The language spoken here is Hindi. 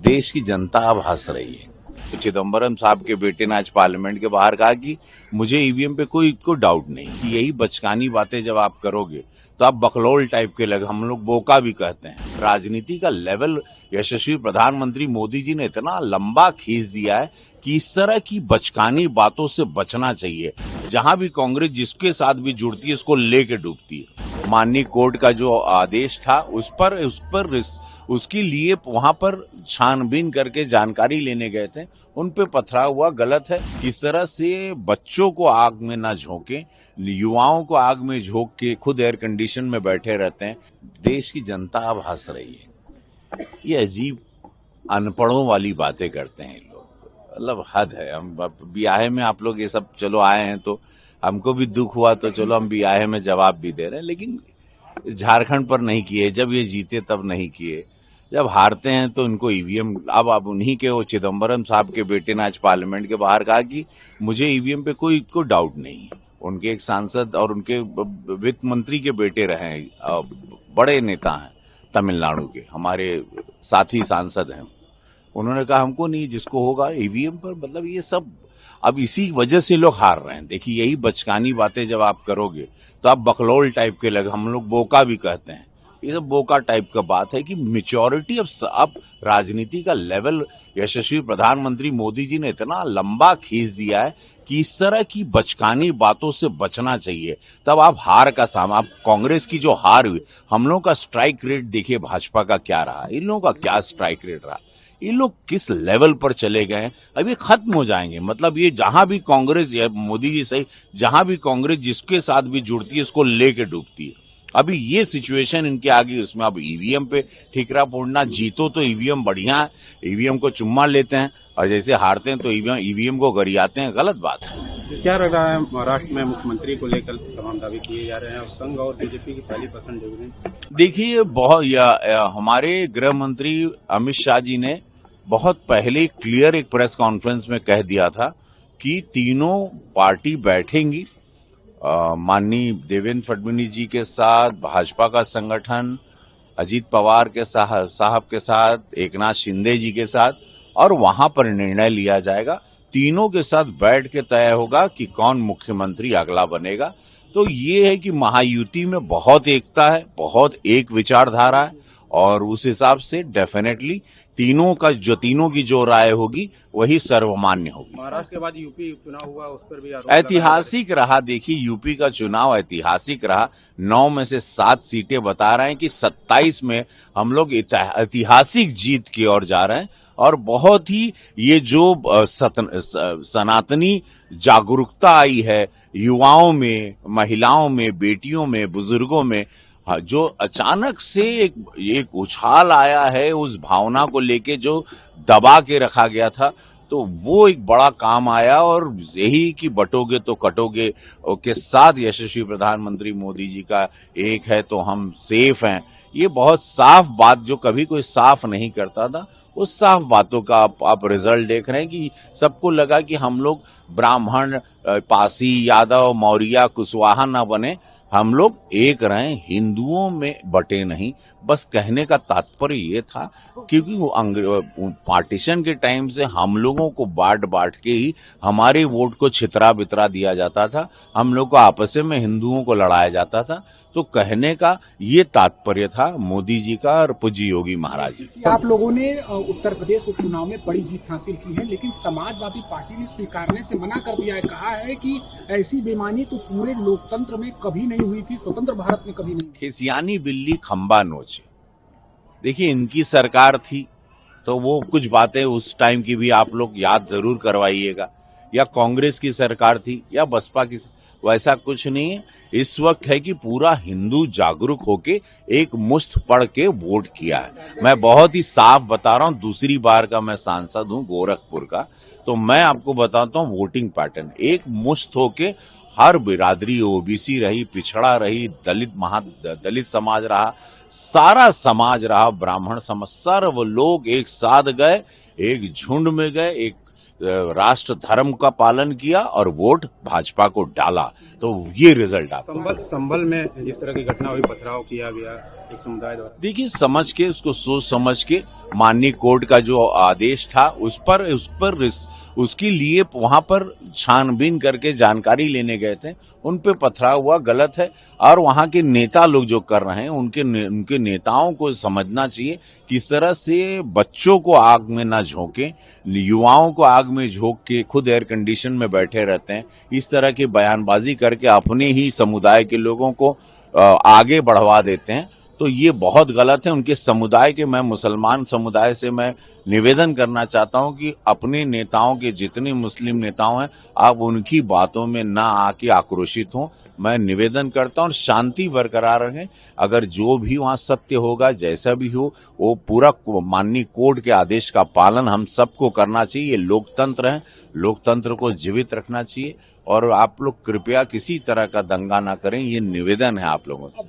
देश की जनता अब हंस रही है। तो चिदम्बरम साहब के बेटे ने आज पार्लियामेंट के बाहर कहा कि मुझे ईवीएम पे कोई डाउट नहीं, कि यही बचकानी बातें जब आप करोगे तो आप बकलौल टाइप के लगे, हम लोग बोका भी कहते हैं। राजनीति का लेवल यशस्वी प्रधानमंत्री मोदी जी ने इतना लंबा खींच दिया है कि इस तरह की बचकानी बातों से बचना चाहिए। जहां भी कांग्रेस जिसके साथ भी जुड़ती है उसको लेके डूबती है। माननीय कोर्ट का जो आदेश था उस पर उसके लिए वहां पर छानबीन करके जानकारी लेने गए थे, उन पे पथराव हुआ, गलत है। इस तरह से बच्चों को आग में ना झोंके, युवाओं को आग में झोंक के खुद एयर कंडीशन में बैठे रहते हैं। देश की जनता अब हंस रही है। ये अजीब अनपढ़ों वाली बातें करते हैं लोग, मतलब हद है। हम ब्याहे में आप लोग ये सब चलो आए हैं तो हमको भी दुख हुआ, तो चलो हम ब्याहे में जवाब भी दे रहे हैं, लेकिन झारखंड पर नहीं किए, जब ये जीते तब नहीं किए, जब हारते हैं तो इनको ईवीएम। अब उन्हीं के वो चिदम्बरम साहब के बेटे ने आज पार्लियामेंट के बाहर कहा कि मुझे ईवीएम पे कोई डाउट नहीं है। उनके एक सांसद और उनके वित्त मंत्री के बेटे रहे हैं, बड़े नेता हैं तमिलनाडु के, हमारे साथी सांसद हैं। उन्होंने कहा हमको नहीं, जिसको होगा ईवीएम पर, मतलब ये सब अब इसी वजह से लोग हार रहे हैं। देखिए यही बचकानी बातें जब आप करोगे तो आप बकलौल टाइप के लगे, हम लोग बोका भी कहते हैं, ये सब बोका टाइप का बात है। कि मेच्योरिटी अब राजनीति का लेवल यशस्वी प्रधानमंत्री मोदी जी ने इतना लंबा खींच दिया है कि इस तरह की बचकानी बातों से बचना चाहिए। तब आप हार का सामना, आप कांग्रेस की जो हार हुई, हम लोगों का स्ट्राइक रेट देखिए भाजपा का क्या रहा, इन लोगों का क्या स्ट्राइक रेट रहा, ये लोग किस लेवल पर चले गए हैं। अब ये खत्म हो जाएंगे। मतलब ये जहां भी कांग्रेस, मोदी जी सही, जहां भी कांग्रेस जिसके साथ भी जुड़ती है उसको लेके डूबती है। अभी ये सिचुएशन इनके आगे, उसमें अब ईवीएम पे ठीकरा फोड़ना, जीतो तो ईवीएम बढ़िया है, ईवीएम को चुम्मा लेते हैं, और जैसे हारते हैं तो ईवीएम को गरियाते हैं, गलत बात है। क्या लग रहा है महाराष्ट्र में मुख्यमंत्री को लेकर तमाम दावे किए जा रहे हैं और संघ और बीजेपी की पहली पसंद डिवीजन? देखिए हमारे गृह मंत्री अमित शाह जी ने बहुत पहले क्लियर एक प्रेस कॉन्फ्रेंस में कह दिया था कि तीनों पार्टी बैठेंगी, माननीय देवेंद्र फडणवीस जी के साथ, भाजपा का संगठन, अजीत पवार के साहब के साथ, एकनाथ शिंदे जी के साथ, और वहां पर निर्णय लिया जाएगा। तीनों के साथ बैठ के तय होगा कि कौन मुख्यमंत्री अगला बनेगा। तो ये है कि महायुति में बहुत एकता है, बहुत एक विचारधारा है, और उस हिसाब से डेफिनेटली तीनों की जो राय होगी वही सर्वमान्य होगी। महाराष्ट्र के बाद यूपी चुनाव हुआ, उस पर भी ऐतिहासिक रहा। देखिए यूपी का चुनाव ऐतिहासिक रहा। 9 में से 7 सीटें बता रहे हैं कि 27 में हम लोग ऐतिहासिक जीत की ओर जा रहे हैं। और बहुत ही ये जो सनातनी जागरूकता आई है युवाओं में, महिलाओं में, बेटियों में, बुजुर्गों में, जो अचानक से एक उछाल आया है उस भावना को लेके जो दबा के रखा गया था, तो वो एक बड़ा काम आया। और यही कि बटोगे तो कटोगे के साथ यशस्वी प्रधानमंत्री मोदी जी का एक है तो हम सेफ हैं, ये बहुत साफ बात जो कभी कोई साफ नहीं करता था, उस साफ बातों का आप रिजल्ट देख रहे हैं कि सबको लगा कि हम लोग ब्राह्मण, पासी, यादव, मौर्य, कुशवाहा ना बने, हम लोग एक रहे, हिंदुओं में बटे नहीं। बस कहने का तात्पर्य ये था, क्योंकि वो पार्टीशन के टाइम से हम लोगों को बांट के ही हमारे वोट को छितरा बितरा दिया जाता था, हम लोग को आपस में हिंदुओं को लड़ाया जाता था। तो कहने का ये तात्पर्य था मोदी जी का और पूज्य योगी महाराज जी। आप लोगों ने उत्तर प्रदेश उपचुनाव में बड़ी जीत हासिल की है, लेकिन समाजवादी पार्टी ने स्वीकारने से मना कर दिया है। कहा है कि ऐसी बेईमानी तो पूरे लोकतंत्र में कभी नहीं हुई थी, स्वतंत्र भारत में कभी नहीं। खिसियानी बिल्ली खंबा नोचे। देखिए इनकी सरकार थी तो वो कुछ बातें उस टाइम की भी आप लोग याद जरूर करवाइएगा, या कांग्रेस की सरकार थी या बसपा की, वैसा कुछ नहीं है। इस वक्त है कि पूरा हिंदू जागरूक होके एक मुश्त पढ़ के वोट किया है। मैं बहुत ही साफ बता रहा हूं, दूसरी बार का मैं सांसद हूं गोरखपुर का, तो मैं आपको बताता हूं वोटिंग पैटर्न। एक मुश्त होके हर बिरादरी, ओबीसी रही, पिछड़ा रही, दलित समाज रहा, सारा समाज रहा, ब्राह्मण समाज, सर्व लोग एक साथ गए, एक झुंड में गए, एक राष्ट्र धर्म का पालन किया और वोट भाजपा को डाला। तो ये रिजल्ट आता है। संभल में जिस तरह की घटना हुई, पथराव किया गया, एक समुदाय द्वारा? देखिए, समझ के उसको सोच समझ के माननीय कोर्ट का जो आदेश था उस पर उसके लिए वहां पर छानबीन करके जानकारी लेने गए थे, उन पे पथराव हुआ, गलत है। और वहां के नेता लोग जो कर रहे हैं उनके नेताओं को समझना चाहिए किस तरह से बच्चों को आग में ना झोंके, युवाओं को आग में झोंक के खुद एयर कंडीशन में बैठे रहते हैं, इस तरह की बयानबाजी करके अपने ही समुदाय के लोगों को आगे बढ़वा देते हैं। तो ये बहुत गलत है। उनके समुदाय के, मैं मुसलमान समुदाय से मैं निवेदन करना चाहता हूं कि अपने नेताओं के, जितने मुस्लिम नेताओं हैं, आप उनकी बातों में ना आके आक्रोशित हों। मैं निवेदन करता हूं और शांति बरकरार रखें। अगर जो भी वहां सत्य होगा, जैसा भी हो, वो पूरा माननीय कोर्ट के आदेश का पालन हम सबको करना चाहिए। ये लोकतंत्र है, लोकतंत्र को जीवित रखना चाहिए। और आप लोग कृपया किसी तरह का दंगा ना करें, ये निवेदन है आप लोगों से।